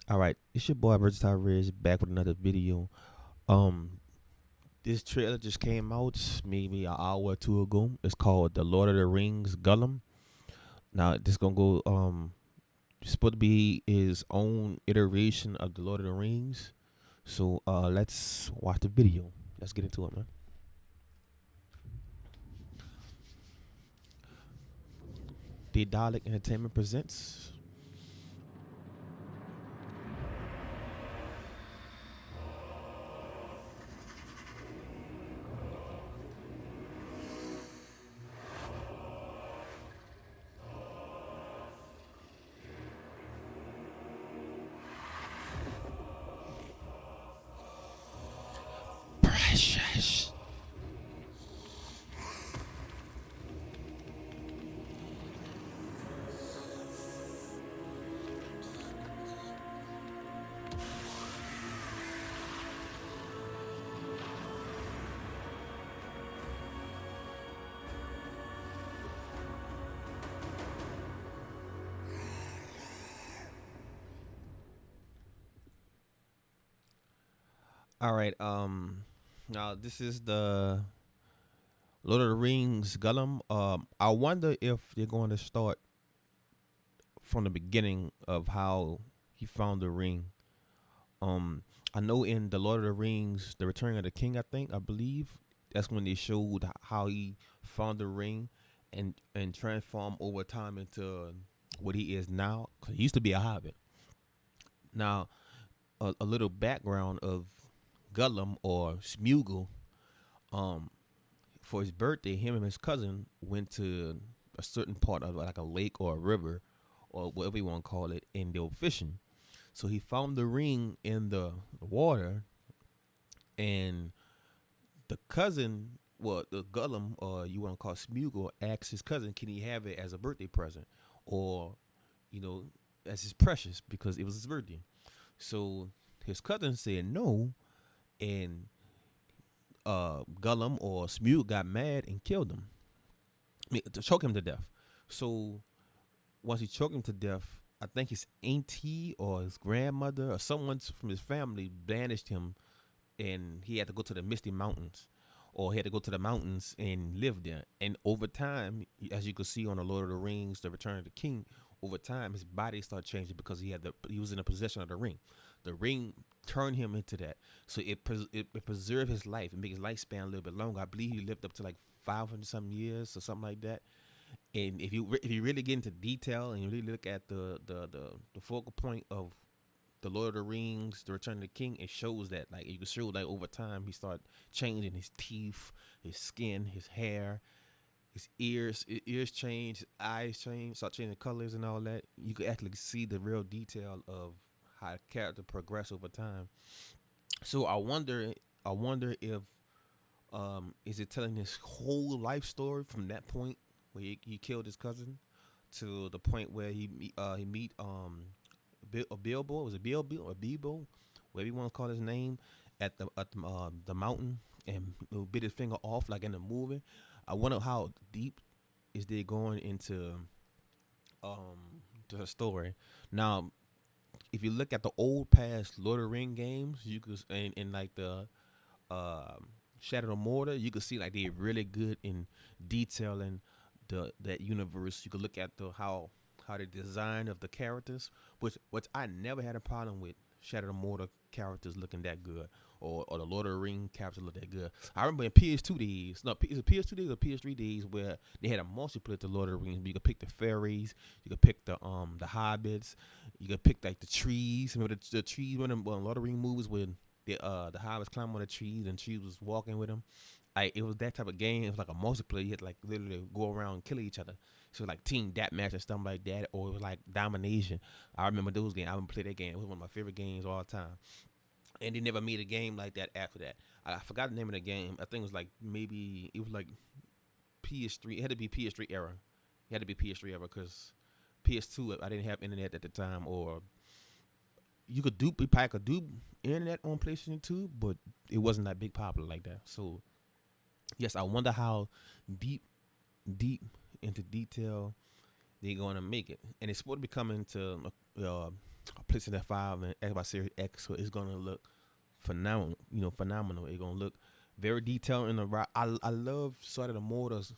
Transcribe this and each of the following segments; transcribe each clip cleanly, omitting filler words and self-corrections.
All right, it's your boy Versatile Riz back with another video. Um, this trailer just came out maybe an hour or two ago. It's called The Lord of the Rings Gollum. Now this gonna go it's supposed to be his own iteration of the Lord of the Rings. So let's watch the video. Let's get into it, man. The Dalek Entertainment presents. Precious. All right. Now this is the Lord of the Rings Gollum. I wonder if they're going to start from the beginning of how he found the ring. Um, I know in the Lord of the Rings, The Return of the King, I believe that's when they showed how he found the ring and transformed over time into what he is now. 'Cause he used to be a hobbit. Now, a little background of Gollum or Smuggle. Um, for his birthday, him and his cousin went to a certain part of like a lake or a river or whatever you want to call it, and they were fishing. So he found the ring in the water, and the cousin, well, the Gollum, or you want to call it Smuggle, asked his cousin, can he have it as a birthday present, or you know, as his precious because it was his birthday. So his cousin said no, and Gollum or Smuggle got mad and killed him, I mean, to choke him to death. So once he choked him to death, I think his auntie or his grandmother or someone from his family banished him, and he had to go to the Misty Mountains, or he had to go to the mountains and live there. And over time, as you can see on the Lord of the Rings, The Return of the King, over time his body started changing because he was in the possession of the ring. The ring turned him into that, so it preserved his life and made his lifespan a little bit longer. I believe he lived up to like 500 some years or something like that. And if you really get into detail and you really look at the focal point of the Lord of the Rings, The Return of the King, it shows that like you can show like over time he started changing his teeth, his skin, his hair, his ears change, his eyes change, start changing colors and all that. You could actually see the real detail of how the character progressed over time. So I wonder if is it telling his whole life story from that point where he killed his cousin to the point where he meet Bilbo, was it Bilbo or Bilbo, whatever you want to call his name, at the mountain, and bit his finger off like in the movie. I wonder how deep is they going into to the story. Now, if you look at the old past Lord of the Ring games, you could in like the Shadow of Mordor, you could see like they're really good in detailing the that universe. You could look at the how the design of the characters, which I never had a problem with Shadow of Mordor characters looking that good, or the Lord of the Ring characters look that good. I remember in PS2 days, no, is it PS2 days or PS3 days where they had a multiplayer to Lord of the Rings. You could pick the fairies, you could pick the hobbits, you could pick like the trees. Remember the trees when Lord of the Rings movies when the hobbits climb on the trees and trees was walking with them. Like it was that type of game. It was like a multiplayer. You had to like literally go around and kill each other. So like team deathmatch and stuff like that, or it was like domination. I remember those games. I would play that game. It was one of my favorite games of all time. And they never made a game like that after that. I forgot the name of the game. I think it was like maybe it was like PS3. It had to be PS3 era. It had to be PS3 era because PS2 I didn't have internet at the time, or you could do you probably could do internet on PlayStation 2, but it wasn't that big popular like that. So yes, I wonder how deep deep into detail they're going to make it, and it's supposed to be coming to PlayStation 5 and Xbox Series X, so it's gonna look phenomenal. Phenomenal. It's gonna look very detailed in the right. I love sort of the motors,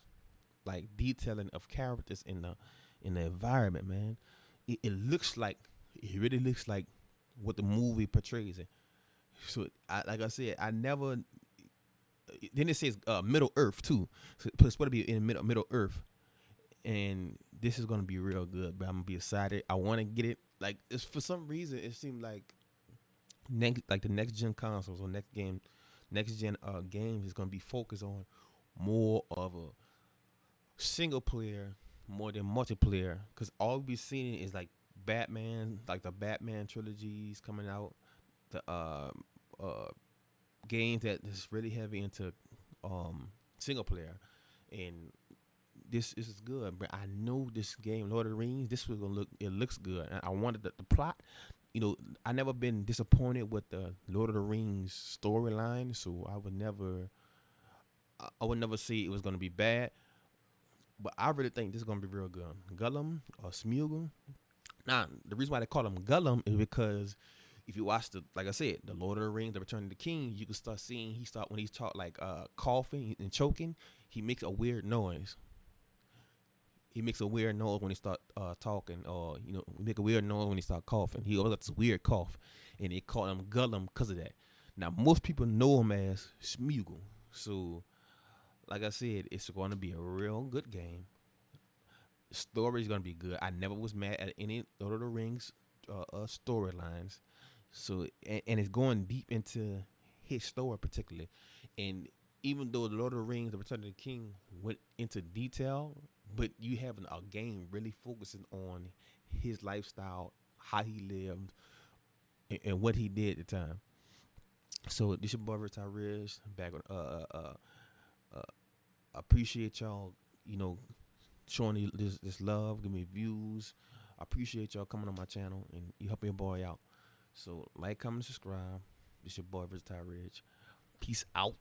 like detailing of characters in the environment, man. It looks like it really looks like what the movie portrays it. So like I said, I never. Then it says Middle Earth too. So it's supposed to be in Middle Earth, and this is gonna be real good. But I'm gonna be excited. I want to get it. Like it's for some reason it seemed like the next gen consoles or next gen games is gonna be focused on more of a single player more than multiplayer. Cause all we seeing is like Batman, like the Batman trilogies coming out, the games that is really heavy into single player, and this is good. But I know this game, Lord of the Rings, this was gonna look. It looks good. And I wanted the plot. I never been disappointed with the Lord of the Rings storyline, so I would never say it was gonna be bad. But I really think this is gonna be real good. Gollum or Smeagol. Now, the reason why they call him Gollum is because if you watch like I said, the Lord of the Rings, the Return of the King, you can start seeing when he's talk like coughing and choking, he makes a weird noise. He makes a weird noise when he start talking, or make a weird noise when he start coughing. He always got this weird cough, and they call him Gollum because of that. Now most people know him as Smeagol, so like I said, it's going to be a real good game. Story is going to be good. I never was mad at any Lord of the Rings storylines, so and it's going deep into his story particularly, and even though the Lord of the Rings, The Return of the King went into detail, but you have a game really focusing on his lifestyle, how he lived, and what he did at the time. So this your boy Rich Rich back on uh appreciate y'all, showing this love, give me views. I appreciate y'all coming on my channel and you helping your boy out. So like, comment, subscribe. This your boy Rich Rich. Peace out.